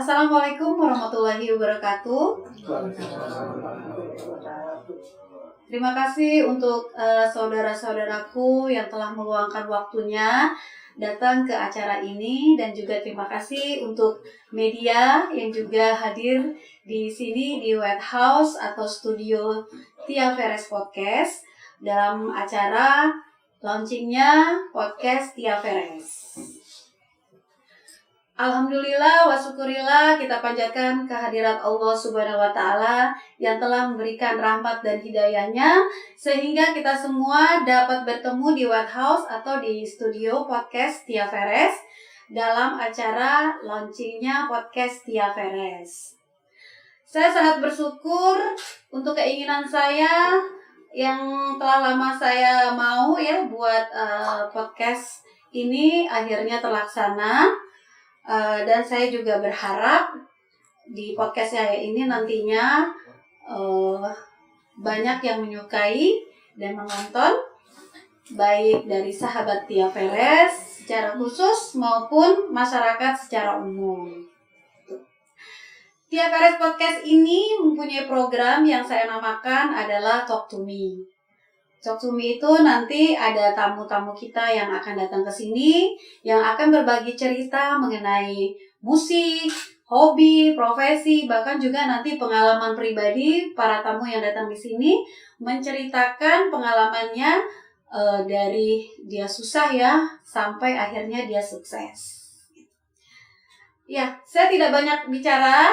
Assalamualaikum warahmatullahi wabarakatuh. Terima kasih untuk saudara-saudaraku yang telah meluangkan waktunya datang ke acara ini, dan juga terima kasih untuk media yang juga hadir di sini di White House atau studio Tia Veres Podcast dalam acara launchingnya podcast Tia Veres. Alhamdulillah wa syukurillah, kita panjatkan kehadirat Allah Subhanahu wa Ta'ala yang telah memberikan rahmat dan hidayahnya sehingga kita semua dapat bertemu di White House atau di studio podcast Tia Veres dalam acara launchingnya podcast Tia Veres. Saya sangat bersyukur untuk keinginan saya yang telah lama saya mau buat podcast ini akhirnya terlaksana. Dan saya juga berharap di podcast saya ini nantinya banyak yang menyukai dan menonton, baik dari sahabat Tia Veres secara khusus maupun masyarakat secara umum. Tia Veres Podcast ini mempunyai program yang saya namakan adalah Talk to Me. Talk to Me itu nanti ada tamu-tamu kita yang akan datang ke sini yang akan berbagi cerita mengenai musik, hobi, profesi, bahkan juga nanti pengalaman pribadi para tamu yang datang di sini menceritakan pengalamannya dari dia susah sampai akhirnya dia sukses. Ya, saya tidak banyak bicara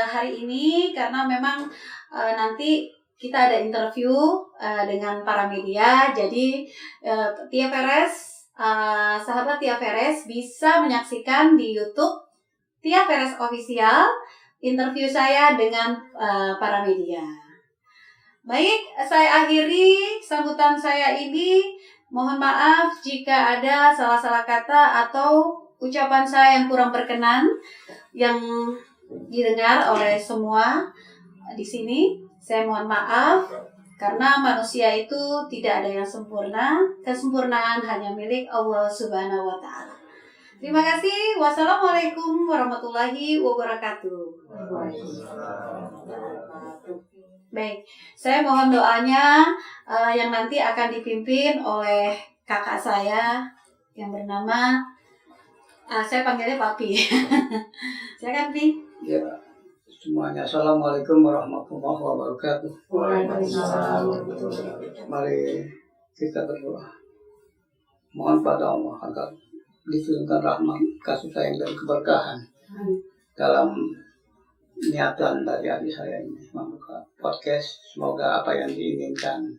hari ini karena memang nanti kita ada interview dengan para media. Jadi Tia Veres, sahabat Tia Veres bisa menyaksikan di YouTube Tia Veres Official interview saya dengan para media. Baik, saya akhiri sambutan saya ini. Mohon maaf jika ada salah-salah kata atau ucapan saya yang kurang berkenan yang didengar oleh semua di sini. Saya mohon maaf, karena manusia itu tidak ada yang sempurna. Kesempurnaan hanya milik Allah Subhanahu wa Ta'ala. Terima kasih. Wassalamualaikum warahmatullahi wabarakatuh. Baik, saya mohon doanya yang nanti akan dipimpin oleh kakak saya yang bernama, saya panggilnya Papi. Silakan, Pi. Ya. Semuanya, Assalamualaikum warahmatullahi wabarakatuh. Waalaikumsalam. Mari kita berdoa. Mohon pada Allah agar diturunkan rahmat, kasih sayang dan keberkahan dalam niatan dari adik saya ini membuka podcast. Semoga apa yang diinginkan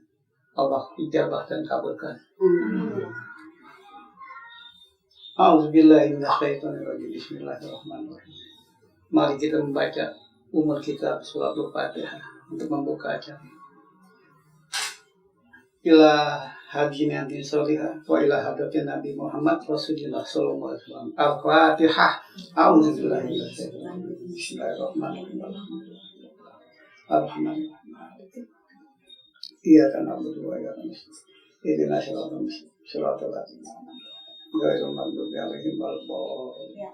Allah ijabah dan kabulkan. A'udzubillahi minasyaitonirrajim. Bismillahirrahmanirrahim. Mari kita membaca umur kita surat Al-Fatihah untuk membuka acara. Ila hadjina bin solihah wa ila hadratin Nabi Muhammad Rasulullah sallallahu alaihi wasallam. Al-Fatihah. A'udzubillahi minasyaitonir rajim. Bismillahirrahmanirrahim. Alhamdulillah. Iyyaka na'budu wa iyyaka nasta'in. Ihdinas siratal ladzina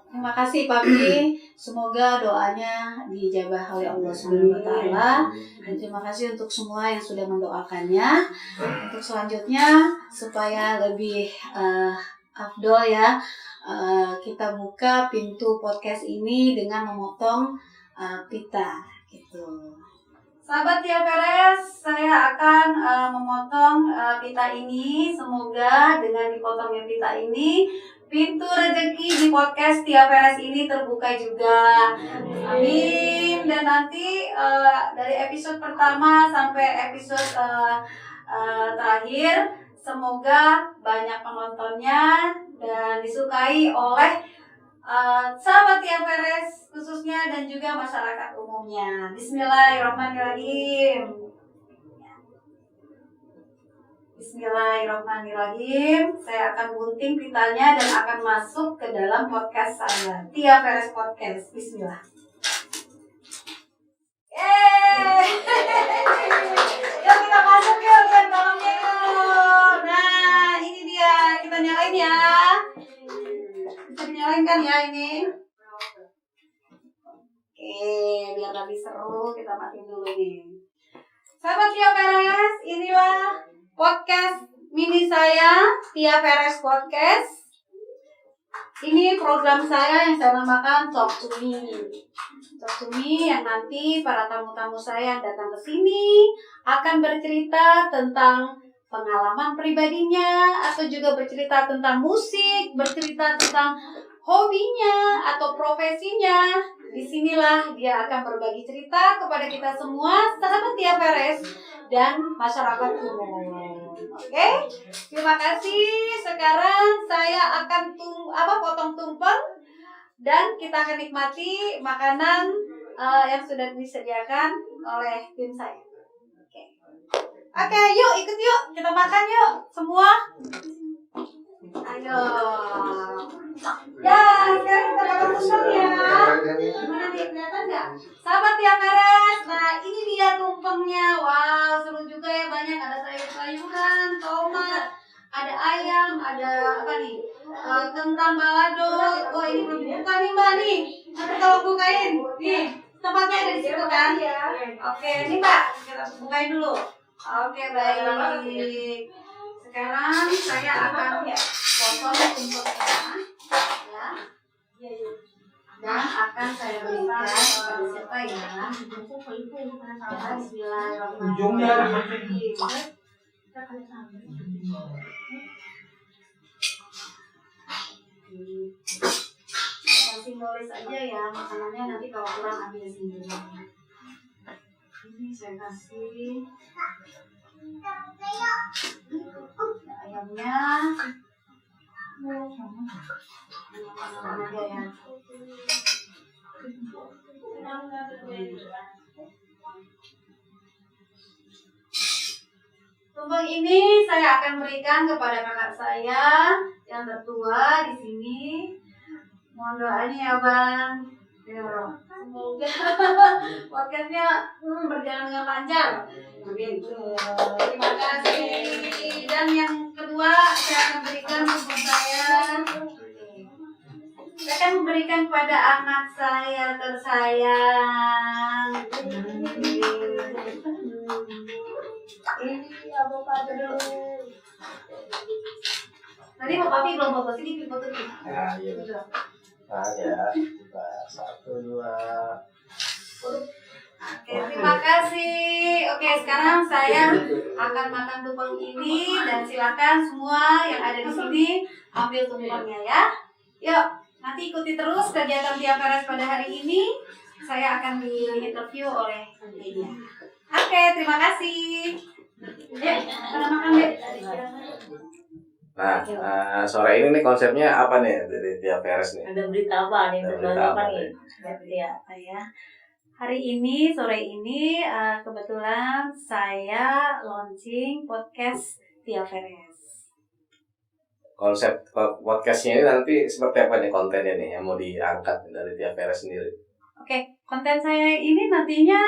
Terima kasih Papi. Semoga doanya dijabah oleh Allah Subhanahu wa Ta'ala. Dan terima kasih untuk semua yang sudah mendoakannya. Untuk selanjutnya supaya lebih afdol kita buka pintu podcast ini dengan memotong pita gitu. Sahabat Tia Veres, saya akan memotong pita ini. Semoga dengan dipotongnya pita ini, pintu rezeki di podcast Tia Veres ini terbuka juga. Amin. Dan nanti dari episode pertama sampai episode terakhir, semoga banyak penontonnya dan disukai oleh sahabat Tia Veres khususnya dan juga masyarakat umumnya. Bismillahirrahmanirrahim. Bismillahirrahmanirrahim. Saya akan gunting pitanya dan akan masuk ke dalam podcast saya, Tia Veres Podcast. Bismillah. Yuk kita masuk yuk, lihat dalamnya yuk. Nah ini dia, kita nyalain ya. Bisa dinyalain kan ya ini? Sahabat Tia Perez, inilah podcast mini saya, Tia Perez Podcast. Ini program saya yang saya namakan Talk to Me. Talk to Me yang nanti para tamu-tamu saya yang datang ke sini akan bercerita tentang pengalaman pribadinya, atau juga bercerita tentang musik, bercerita tentang hobinya atau profesinya. Disinilah dia akan berbagi cerita kepada kita semua, sahabat Tia Perez dan masyarakat umum. Oke, terima kasih. Sekarang saya akan potong tumpeng dan kita akan nikmati makanan yang sudah disediakan oleh tim saya. Oke, yuk ikut yuk, kita makan yuk semua. Ayo. Ya, sekarang kita makan tumpeng ya. Mana nih, kelihatan nggak? Sahabat Tia Perez, nah ini dia tumpengnya. Wow, seru juga ya, banyak. Ada sayur-sayuran, tomat, ada ayam, ada apa nih? Kentang balado. Oh, ini belum dibuka nih Mbak nih. Nanti kalau bukain, nih tempatnya ada di situ kan? Oke, nih Mbak, kita bukain dulu. Oke, baik. Sekarang saya akan potong tumpengnya, ya, dan akan saya berikan kepada siapa ya? Bismillahirrahmanirrahim. Simbolis aja ya makanannya, nanti kalau kurang ambil sendiri. Ini saya kasih ayamnya. Mana aja ya. Tumpeng ini saya akan berikan kepada kakak saya yang tertua di sini. Mohon doanya ya Bang. Semoga podcastnya berjalan dengan lancar. Terima kasih. Dan yang kedua saya akan berikan tumpeng saya. Saya akan memberikan kepada anak saya tersayang. Ini avocado. Tadi Pak Papi belum foto, sini foto nih. Nah, iya. Ada, kita 1, 2. Oke, terima kasih. Oke, sekarang saya akan makan tumpeng ini dan silakan semua yang ada di sini ambil tumpengnya ya. Yuk, nanti ikuti terus kegiatan Tia Perez pada hari ini. Saya akan di-interview oleh media. Oke, terima kasih. Pada makan deh. Nah, sore ini nih konsepnya apa nih dari Tia Perez nih? Ada berita apa nih? Ada berita apa nih? Apa ya? Hari ini, sore ini, kebetulan saya launching podcast Tia Perez. Konsep podcastnya ini nanti seperti apa nih kontennya nih yang mau diangkat dari Tia Perez sendiri? Oke, konten saya ini nantinya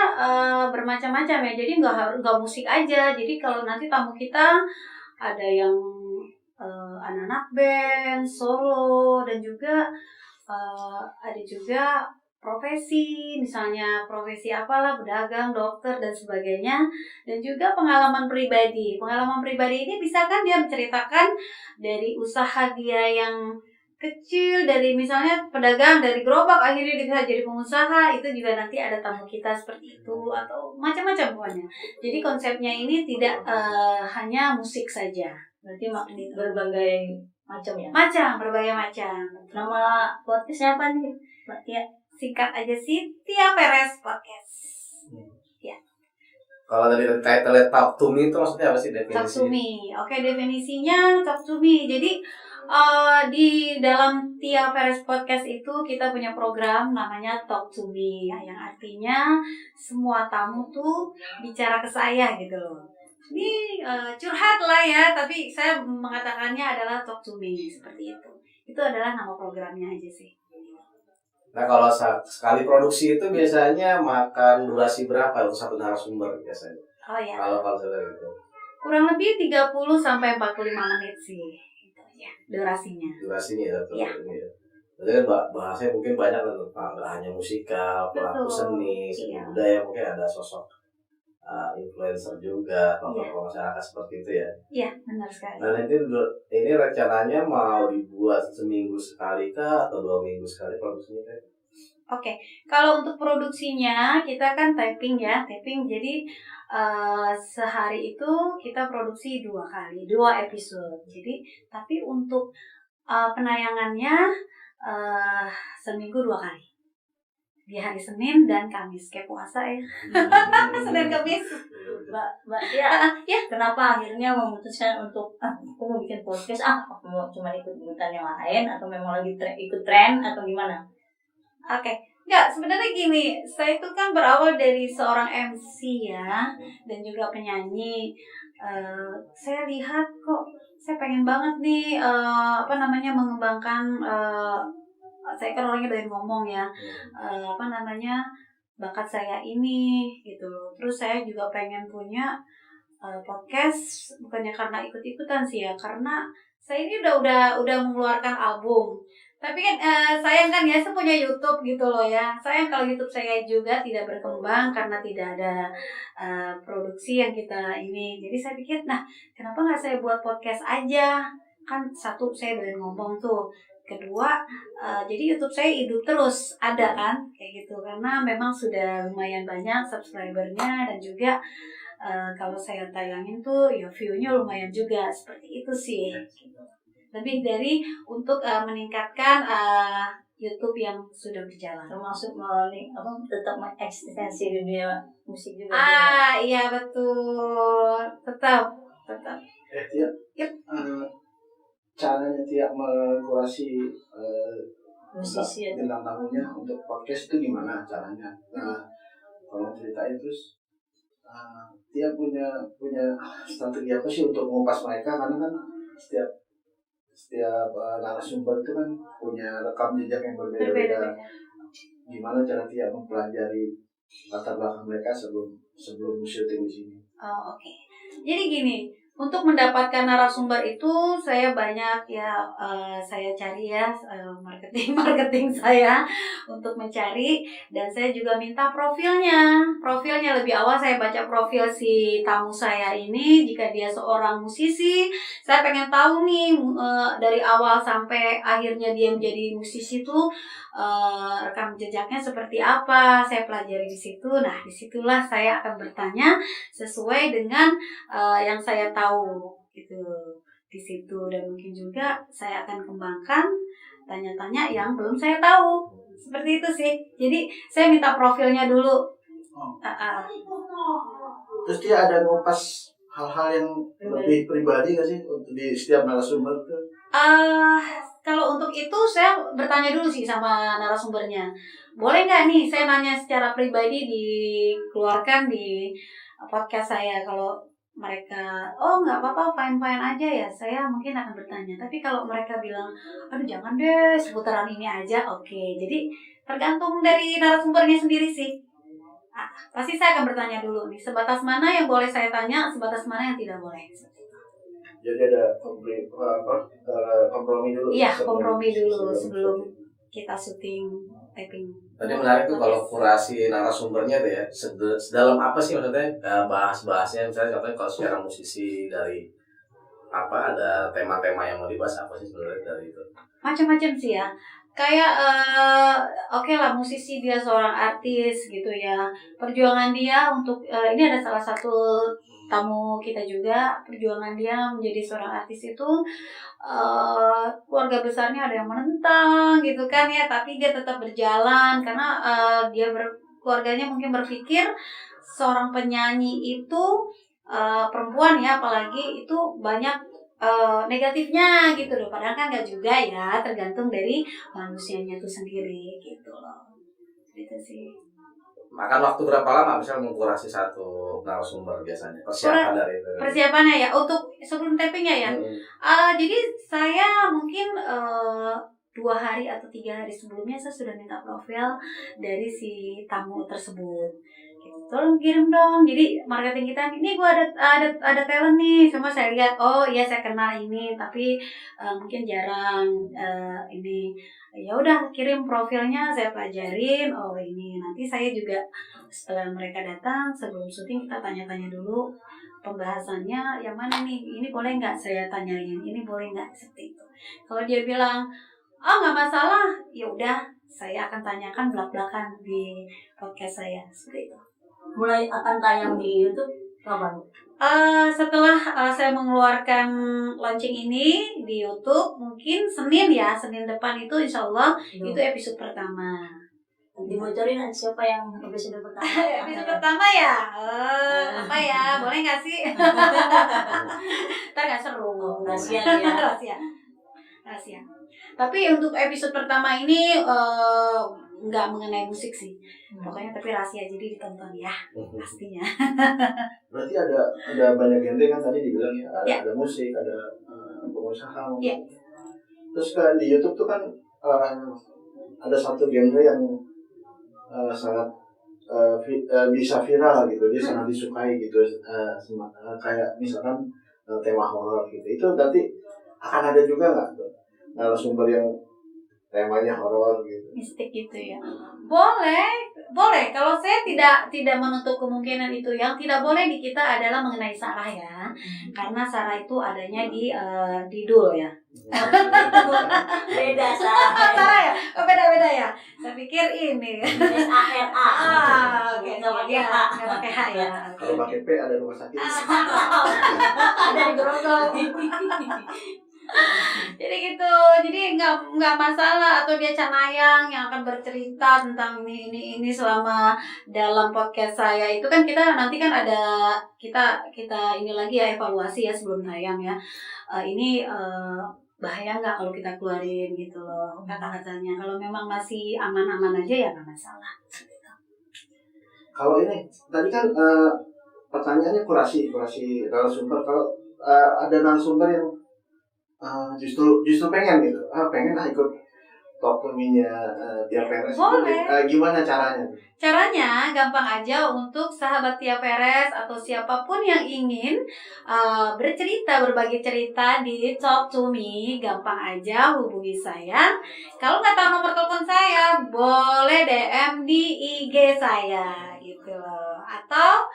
bermacam-macam ya. Jadi nggak musik aja. Jadi kalau nanti tamu kita ada yang anak-anak band, solo, dan juga ada juga profesi, misalnya profesi apalah, pedagang, dokter, dan sebagainya. Dan juga pengalaman pribadi. Pengalaman pribadi ini bisa kan dia menceritakan dari usaha dia yang kecil, dari misalnya pedagang, dari gerobak akhirnya dia bisa jadi pengusaha. Itu juga nanti ada tamu kita seperti itu, atau macam-macam pokoknya. Jadi konsepnya ini tidak hanya musik saja. Berarti berbagai macam ya? Berbagai macam. Nama podcastnya apa nih, Mbak Tia? Singkat aja sih, Tia Perez Podcast. Ya. Kalau tadi title Talk to Me itu maksudnya apa sih definisinya? Talk to Me. Oke, definisinya Talk to Me. Jadi di dalam Tia Perez Podcast itu kita punya program namanya Talk to Me, yang artinya semua tamu tuh bicara ke saya gitu loh. Ini curhat lah ya, tapi saya mengatakannya adalah Talk to Me seperti itu. Itu adalah nama programnya aja sih. Nah, kalau sekali produksi itu biasanya makan durasi berapa untuk satu narasumber biasanya? Oh ya. Kalau konser itu? Kurang lebih 30 sampai 45 menit sih. Gitu ya, durasinya. Durasinya ya, Iya. Berarti kan bahasanya mungkin banyak kan, nggak hanya musikal, pelaku Betul. seni Iya. budaya, mungkin ada sosok influencer juga, tokoh masyarakat seperti itu ya. Iya, benar sekali. Nah nanti ini rencananya mau dibuat seminggu sekali kah atau 2 minggu sekali produksinya? Oke, kalau untuk produksinya kita kan taping ya, taping. Jadi sehari itu kita produksi 2 kali, 2 episode. Jadi tapi untuk penayangannya seminggu 2 kali. Di hari Senin dan Kamis, kayak puasa ya. Senin Kamis. Mbak Tia, ya kenapa akhirnya memutuskan untuk aku mau bikin podcast, aku mau cuma ikut-ikutan yang lain atau memang lagi ikut tren atau gimana? Oke, enggak, sebenarnya gini, saya itu kan berawal dari seorang MC ya, dan juga penyanyi. Saya lihat kok, saya pengen banget nih, mengembangkan, saya kan orangnya doyan ngomong ya, bakat saya ini, gitu loh. Terus saya juga pengen punya podcast, bukannya karena ikut-ikutan sih ya, karena saya ini udah mengeluarkan album. Tapi kan sayang kan ya, saya punya YouTube gitu loh ya. Sayang kalau YouTube saya juga tidak berkembang karena tidak ada produksi yang kita ini. Jadi saya pikir, nah kenapa nggak saya buat podcast aja? Kan satu, saya doyan ngomong tuh. Kedua, jadi YouTube saya hidup terus ada kan, kayak gitu. Karena memang sudah lumayan banyak subscribernya dan juga kalau saya tayangin tuh ya view-nya lumayan juga, seperti itu sih. Lebih dari untuk meningkatkan YouTube yang sudah berjalan. Termasuk tetap mengekstensi dunia musik juga. Iya betul, tetap. Tia, Yep. Caranya Tia mengkurasi Musisi ya. bintang tamunya untuk podcast itu gimana caranya? Kalau ceritain terus, Tia punya strategi apa sih untuk mengupas mereka? Karena kan setiap narasumber itu kan punya rekam jejak yang berbeda-beda. Gimana cara Tia mempelajari latar belakang mereka sebelum syuting di sini? Oke. Jadi gini, untuk mendapatkan narasumber itu saya banyak ya, saya cari ya marketing saya untuk mencari, dan saya juga minta profilnya lebih awal. Saya baca profil si tamu saya ini, jika dia seorang musisi, saya pengen tahu nih dari awal sampai akhirnya dia menjadi musisi tuh rekam jejaknya seperti apa. Saya pelajari di situ. Nah, disitulah saya akan bertanya sesuai dengan yang saya tahu gitu di situ, dan mungkin juga saya akan kembangkan tanya-tanya yang belum saya tahu, seperti itu sih. Jadi saya minta profilnya dulu. Terus Tia ada ngupas hal-hal yang lebih pribadi nggak sih di setiap narasumber tuh? Kalau untuk itu saya bertanya dulu sih sama narasumbernya. Boleh nggak nih saya nanya secara pribadi dikeluarkan di podcast saya? Kalau mereka, nggak apa-apa, fine aja ya, saya mungkin akan bertanya. Tapi kalau mereka bilang, aduh jangan deh, seputaran ini aja, oke. Jadi tergantung dari narasumbernya sendiri sih. Pasti saya akan bertanya dulu nih, sebatas mana yang boleh saya tanya, sebatas mana yang tidak boleh. Jadi ada kompromi dulu. Iya, kompromi dulu sebelum kita syuting taping. Tadi menarik tuh kalau kurasi narasumbernya tuh ya, sedalam apa sih maksudnya bahas-bahasnya, misalnya contohnya kalau secara musisi dari ada tema-tema yang mau dibahas apa sih sebenarnya dari itu? Macam-macam sih ya. Kayak oke lah, musisi dia seorang artis gitu ya. Perjuangan dia untuk ini ada salah satu tamu kita juga, perjuangan dia menjadi seorang artis itu keluarga besarnya ada yang menentang gitu kan ya, tapi dia tetap berjalan karena keluarganya mungkin berpikir seorang penyanyi itu perempuan ya, apalagi itu banyak negatifnya gitu loh, padahal kan nggak juga ya, tergantung dari manusianya itu sendiri gitu loh. Gitu sih. Makan waktu berapa lama misalnya mengkurasi satu narasumber biasanya? Persiapan dari itu. Persiapannya ya untuk sebelum tapingnya ya. Jadi saya mungkin 2 hari atau 3 hari sebelumnya saya sudah minta profil dari si tamu tersebut. Gitu. tolong kirim dong. Jadi marketing kita ini gue ada talent nih, sama saya lihat oh iya saya kenal ini tapi mungkin jarang ini. Ya udah kirim profilnya, saya pelajarin. Oh ini nanti saya juga setelah mereka datang sebelum syuting kita tanya-tanya dulu pembahasannya yang mana nih, ini boleh nggak saya tanyain, ini boleh nggak, seperti itu. Kalau dia bilang oh nggak masalah, ya udah saya akan tanyakan belak-belakan di podcast saya, seperti itu. Mulai akan tayang di YouTube kapan? Setelah saya mengeluarkan launching ini di YouTube, mungkin Senin depan itu insya Allah itu episode pertama. Nanti bocorin siapa yang episode pertama? Episode pertama ya? Apa ya? Boleh nggak sih? Ntar nggak seru. Rahasia ya. Rahasia. Tapi untuk episode pertama ini nggak mengenai musik sih. Pokoknya tapi rahasia, jadi ditonton ya pastinya. Berarti ada banyak genre kan tadi dibilang ya, ada musik, ada pengusaha. Ya. Terus kan di YouTube tuh kan ada satu genre yang sangat bisa viral gitu, dia sangat disukai gitu, kayak misalkan tema horor gitu. Itu nanti akan ada juga nggak tuh narasumber yang temanya horor gitu? Mistik gitu ya. Boleh. Kalau saya tidak menutup kemungkinan itu. Yang tidak boleh di kita adalah mengenai Sarah ya. Karena Sarah itu adanya di Dul ya. Beda Sarah ya? Oh, beda ya. Saya pikir ini. SARA. Oke. Nggak pakai H. Nggak pakai H ya. Kalau pakai P ada rumah sakit. Ada di Grogol. Jadi gitu, jadi nggak masalah atau dia canayang yang akan bercerita tentang ini selama dalam podcast saya itu kan kita nanti kan ada kita ini lagi ya evaluasi ya sebelum tayang ya. Ini bahaya nggak kalau kita keluarin gitu loh kata-katanya. Kalau memang masih aman-aman aja ya nggak masalah. Kalau ini tadi kan pertanyaannya kurasi narasumber. Kalau ada narasumber yang justru pengen gitu, pengen ikut Talk to Me-nya Tia Perez. Boleh. Gimana caranya? Caranya gampang aja untuk sahabat Tia Perez atau siapapun yang ingin berbagi cerita di Talk to Me, gampang aja hubungi saya. Kalau nggak tahu nomor telepon saya, boleh DM di IG saya gitu loh. Atau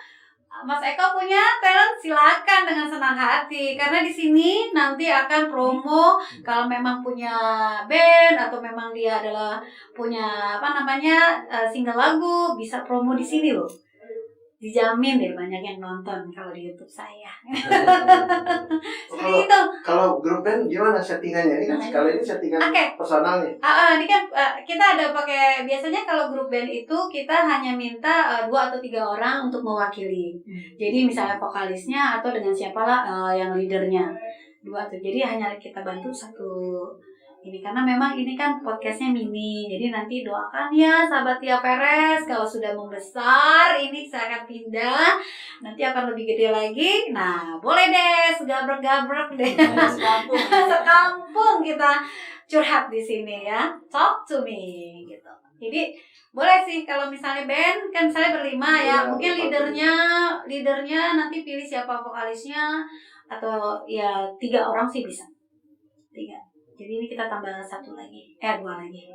Mas Eko punya talent, silakan dengan senang hati karena di sini nanti akan promo kalau memang punya band atau memang dia adalah punya single lagu bisa promo di sini loh. Dijamin deh banyak yang nonton kalau di YouTube saya. Seperti itu. Kalau grup band gimana settingannya? Ini kan sekali ini settingan personalnya. Ini kan kita ada pakai, biasanya kalau grup band itu kita hanya minta 2 atau 3 orang untuk mewakili. Jadi misalnya vokalisnya atau dengan siapalah yang leadernya 2 atau, jadi hanya kita bantu satu ini karena memang ini kan podcastnya mini, jadi nanti doakan ya sahabat Tia Perez kalau sudah membesar ini saya akan pindah nanti akan lebih gede lagi. Nah boleh deh segabrek-gabrek deh sekampung kita curhat di sini ya, Talk to Me gitu. Jadi boleh sih kalau misalnya band kan saya berlima ya, mungkin leadernya nanti pilih siapa vokalisnya atau ya 3 orang sih bisa 3. Jadi ini kita tambah 1 lagi, 2 lagi.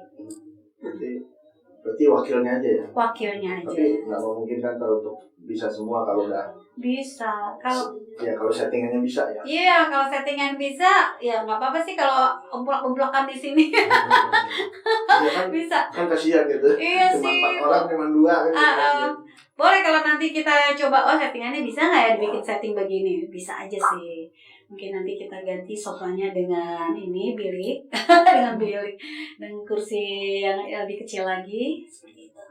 Berarti wakilnya aja ya? Wakilnya aja. Tapi nggak memungkinkan kalau untuk bisa semua kalau udah. Bisa. Kalau settingannya bisa ya? Iya, kalau settingan bisa, ya nggak apa-apa sih kalau umplok-umplokan di sini. Iya kan? Bisa. Kan kasihan gitu. Iya cuma sih. 4 orang, cuma 2 kan. Boleh kalau nanti kita coba, settingannya bisa nggak ya dibikin setting begini? Bisa aja sih. Mungkin nanti kita ganti sofanya dengan ini bilik, dengan bilik dan kursi yang lebih kecil lagi, seperti itu.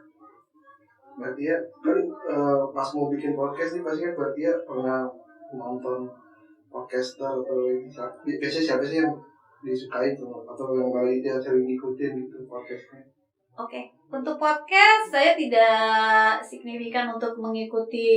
Berarti ya kan pas mau bikin podcast nih pasti kan berarti ya pernah nonton podcaster atau ini biasanya siapa sih yang disukai tuh atau yang paling dia sering ikutin gitu podcastnya? Oke, untuk podcast saya tidak signifikan untuk mengikuti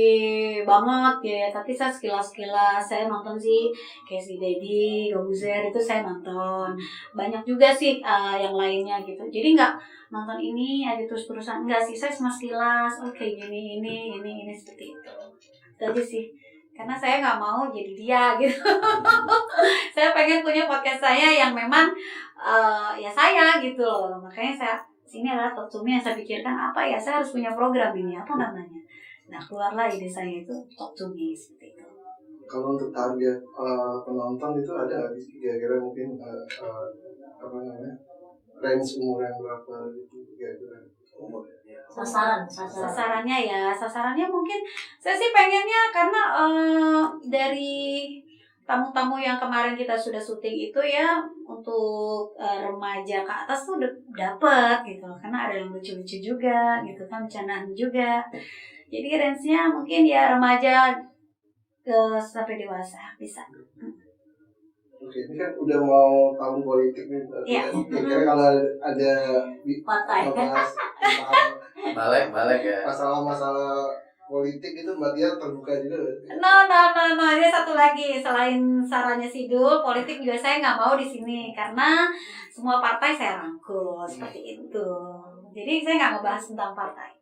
banget ya, tapi saya sekilas-sekilas saya nonton sih kayak si Deddy, Gobuzer itu saya nonton. Banyak juga sih yang lainnya gitu. Jadi nggak nonton ini aja terus-terusan, enggak sih, saya cuma sekilas, oh kayak gini, ini seperti itu. Itu aja sih. Karena saya nggak mau jadi dia gitu. Saya pengen punya podcast saya yang memang ya saya gitu loh. Makanya saya sini adalah Talk to Me yang saya pikirkan apa ya, saya harus punya program ini, apa namanya. Nah keluarlah ide saya itu Talk to Me seperti itu. Kalau untuk target penonton itu ada nggak sih kira-kira mungkin apa namanya range umur yang berapa gitu kira-kira umur ya? Sasarannya mungkin saya sih pengennya karena dari tamu-tamu yang kemarin kita sudah syuting itu ya untuk remaja ke atas tuh dapet gitu, karena ada yang lucu-lucu juga gitu kan, bercandaan juga. Jadi range-nya mungkin ya remaja sampai dewasa bisa. Oke, ini kan udah mau tahun politik nih. Iya. Kira-kira kalau ada Partai. bahas Balik ya. masalah politik itu Mbak Tia terbuka juga. No. Ini satu lagi selain sarannya Sidul, politik juga saya nggak mau di sini karena semua partai saya rangkul seperti itu. Jadi saya nggak mau bahas tentang partai.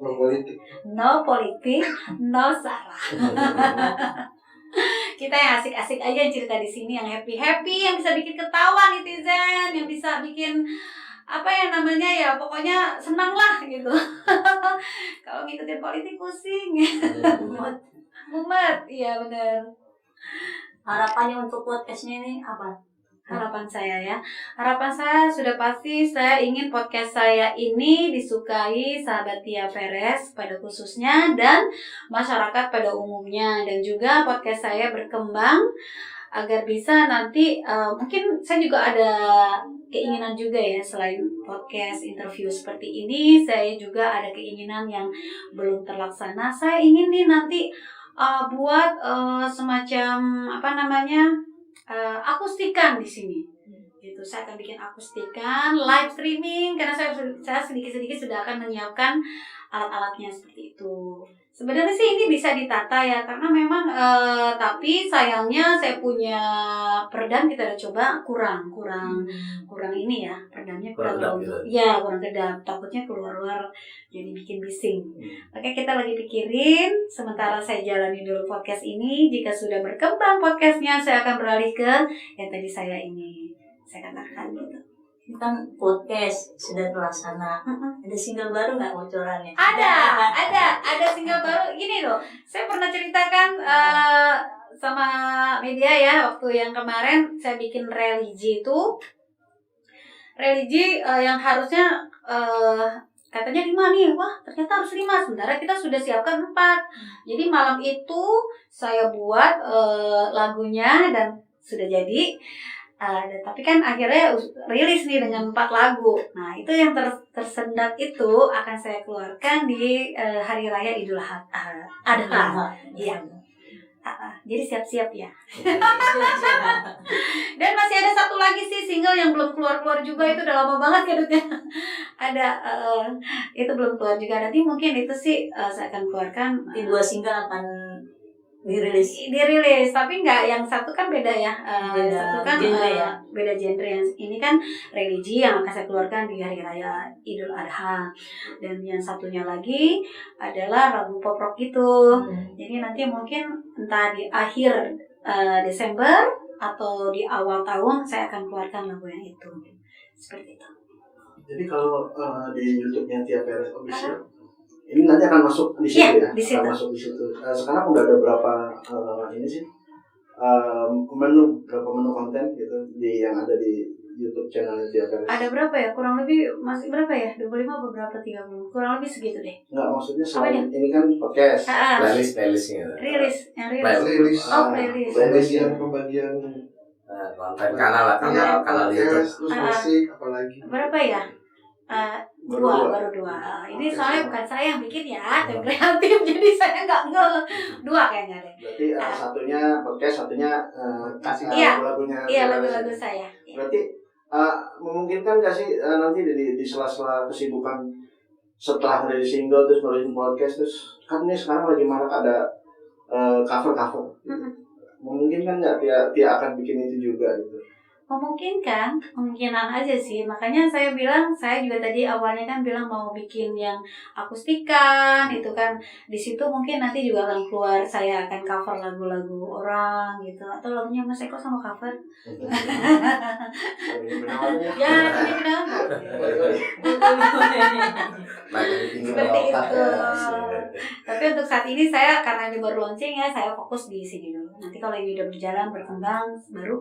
No politik. No politik, no sarah. Kita yang asik-asik aja cerita di sini, yang happy-happy, yang bisa bikin ketawa netizen, yang bisa bikin apa ya namanya ya, pokoknya senang lah gitu. Kalau ngikutin politik pusing. Mumet, iya benar. Harapannya untuk podcastnya ini apa? Harapan saya sudah pasti saya ingin podcast saya ini disukai sahabat Tia Perez pada khususnya dan masyarakat pada umumnya, dan juga podcast saya berkembang agar bisa nanti mungkin saya juga ada keinginan juga ya, selain podcast interview seperti ini, saya juga ada keinginan yang belum terlaksana. Saya ingin nih nanti buat semacam apa namanya akustikan di sini. Gitu, saya akan bikin akustikan, live streaming karena saya sedikit-sedikit sudah akan menyiapkan alat-alatnya seperti itu. Sebenarnya sih ini bisa ditata ya, karena memang tapi sayangnya saya punya peredam, kita udah coba kurang ini ya, peredamnya kurang gitu. Ya kurang kedap, takutnya keluar jadi bikin bising. Makanya kita lagi pikirin, sementara saya jalani dulu podcast ini. Jika sudah berkembang podcastnya, saya akan beralih ke yang tadi saya katakan gitu. Ini kan podcast sudah terlaksana. Ada single baru nggak bocorannya? Ada single baru. Gini loh, saya pernah ceritakan sama media ya, waktu yang kemarin saya bikin religi yang harusnya katanya 5 nih, wah ternyata harus 5, sementara kita sudah siapkan 4. Jadi malam itu saya buat lagunya dan sudah jadi. Tapi kan akhirnya rilis nih dengan 4 lagu. Nah itu yang tersendat itu akan saya keluarkan di Hari Raya Idul Adha. Iya. Jadi siap-siap ya. Dan masih ada satu lagi sih single yang belum keluar juga, itu udah lama banget ya ada itu belum keluar juga. Nanti mungkin itu sih saya akan keluarkan. Di 2 single akan dirilis, tapi nggak, yang satu kan beda ya, satu kan genre ya, beda genre. Yang ini kan religi yang akan saya keluarkan di Hari Raya Idul Adha, dan yang satunya lagi adalah lagu pop rock gitu. Jadi nanti mungkin entah di akhir Desember atau di awal tahun saya akan keluarkan lagu yang itu, seperti itu. Jadi kalau di YouTube-nya Tia Perez Official, ini nanti akan masuk di situ ya? Di situ. Akan masuk di situ. Sekarang udah ada berapa ini sih menu konten gitu yang ada di YouTube channel Tia Perez? Ada berapa ya? Kurang lebih masih berapa ya? 25 atau berapa? 30? Kurang lebih segitu deh. Enggak, maksudnya selain ini kan podcast. Playlistnya. Rilis. Playlist. Playlist. Pembagian Konten kanal YouTube. terus musik apalagi. Berapa ya? Baru dua. Ini soalnya bukan saya yang bikin ya, tim kreatif, jadi saya nggak 2 kayaknya deh. Berarti satunya podcast, satunya Iya. lagu-lagunya. Iya, lagu-lagu saya. Berarti memungkinkan nggak sih nanti di sela-sela kesibukan setelah dari single terus nulis podcast terus kan ini sekarang lagi marak ada cover memungkinkan nggak Tia akan bikin itu juga gitu. Memungkinkan, kemungkinan aja sih. Makanya saya bilang, saya juga tadi awalnya kan bilang mau bikin yang akustikan, itu kan di situ mungkin nanti juga akan keluar saya akan cover lagu-lagu orang gitu, atau lagunya Mas Eko sama cover. Ya, ini benar. Seperti itu. Tapi untuk saat ini saya karena ini baru launching ya, saya fokus di sini dulu. Nanti kalau ini udah berjalan berkembang baru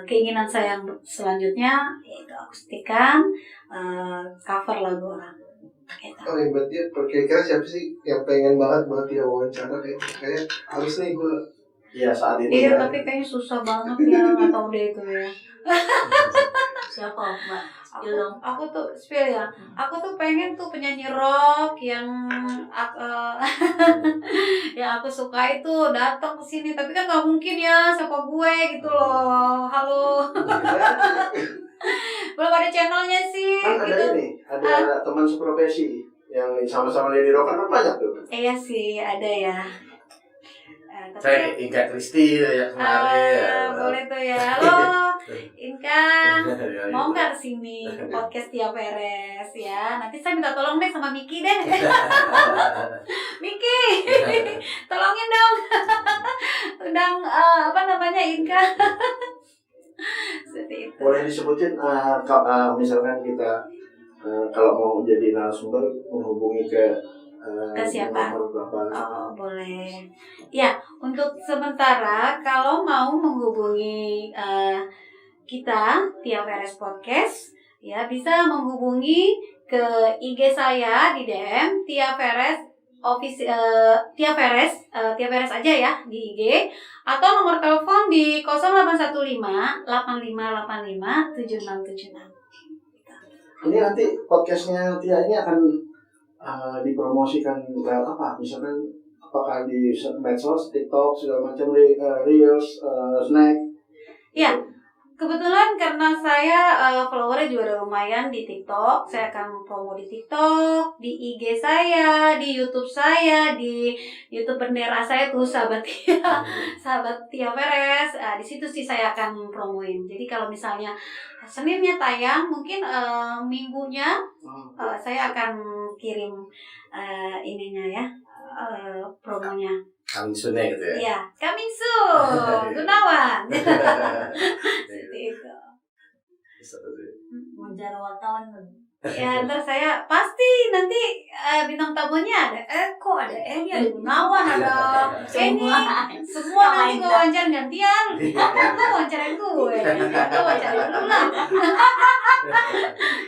keinginan saya yang selanjutnya yaitu akustikan, cover lagu orang. Gitu. Oh ya, berarti kira-kira siapa sih yang pengen banget buat dia wawancara kayak harus nih gue. Iya saat ini. Iya, ya. tapi kayaknya susah banget ya, nggak tahu deh itu ya. Siapa Mbak? Aku tuh spill ya. Aku tuh pengen tuh penyanyi rock yang yang aku suka itu datang ke sini, tapi kan nggak mungkin ya siapa gue gitu loh. Halo. Belum ada channelnya sih. Kan ada gitu. ada teman seprofesi yang sama-sama di rock kan banyak tuh. Iya sih, ada ya. Saya Inka Kristi ya kemarin. Boleh tuh ya. Halo, Inka. Mau nggak kesini podcast Tia Perez ya? Nanti saya minta tolong deh sama Miki deh. Miki, tolongin dong. Undang apa namanya Inka. Seperti itu. Boleh disebutin misalkan kita kalau mau jadi narasumber menghubungi ke siapa? nomor berapa? Oh, boleh. Ya, untuk sementara kalau mau menghubungi kita Tia Perez Podcast, ya bisa menghubungi ke IG saya di DM Tia Perez Tia Perez aja ya di IG, atau nomor telepon di 0815 8585 7676. Ini nanti podcastnya Tia ini akan dipromosikan lewat apa? Misalkan apakah di medsos, TikTok, segala macam, Reels, Snack? Ya, kebetulan karena saya followernya juga udah lumayan di TikTok, saya akan promo di TikTok, di IG saya, di YouTube saya, di YouTube bendera saya tuh sahabat Tia Perez. Di situ sih saya akan promoin. Jadi kalau misalnya Seninnya tayang, mungkin minggunya saya akan kirim ininya ya, promonya. Coming soon ya gitu ya. Iya, coming soon, Gunawan. Seperti itu. Wawancara wartawan. Ya, ntar saya pasti nanti bintang tamunya ada Eko, ada Eni, ada Gunawan, ada Eni. Semua nanti gue wawancara gantian. Lu wawancarain gue, lu wawancarain lu lah.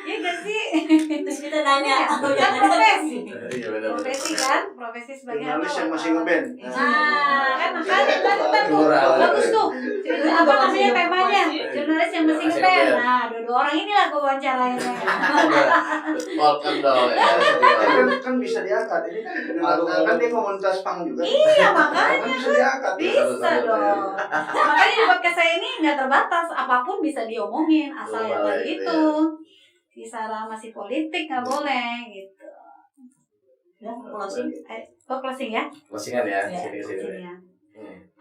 Iya gak sih? Terus kita nanya, Kan profesi. Iya benar. Profesi kan, profesi sebagai Jurnalis apa? yang masih ngeband. Nah, kan makanya ntar tuh bagus tuh. Apa namanya temanya? Jurnalis yang masih ngeband. Nah, dua orang inilah gue wawancarain. Welcome dong ya. Kan bisa diangkat. Ini kan dia komunitas punk juga. Iya, Kan makanya bisa diangkat. bisa dong. Makanya di podcast saya ini nggak terbatas, apapun bisa diomongin asal yang Boleh, tadi itu. Kisah masih politik nggak boleh gitu. Ya, closing. Closing ya. Closingan ya. Ya, Sini. Closing ya.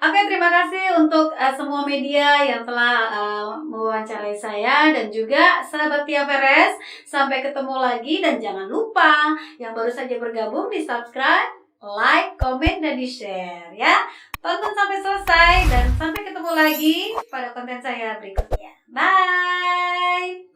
Oke, terima kasih untuk semua media yang telah mewawancarai saya dan juga sahabat Tia Perez. Sampai ketemu lagi dan jangan lupa yang baru saja bergabung di subscribe, like, komen, dan di share ya. Tonton sampai selesai dan sampai ketemu lagi pada konten saya berikutnya. Bye.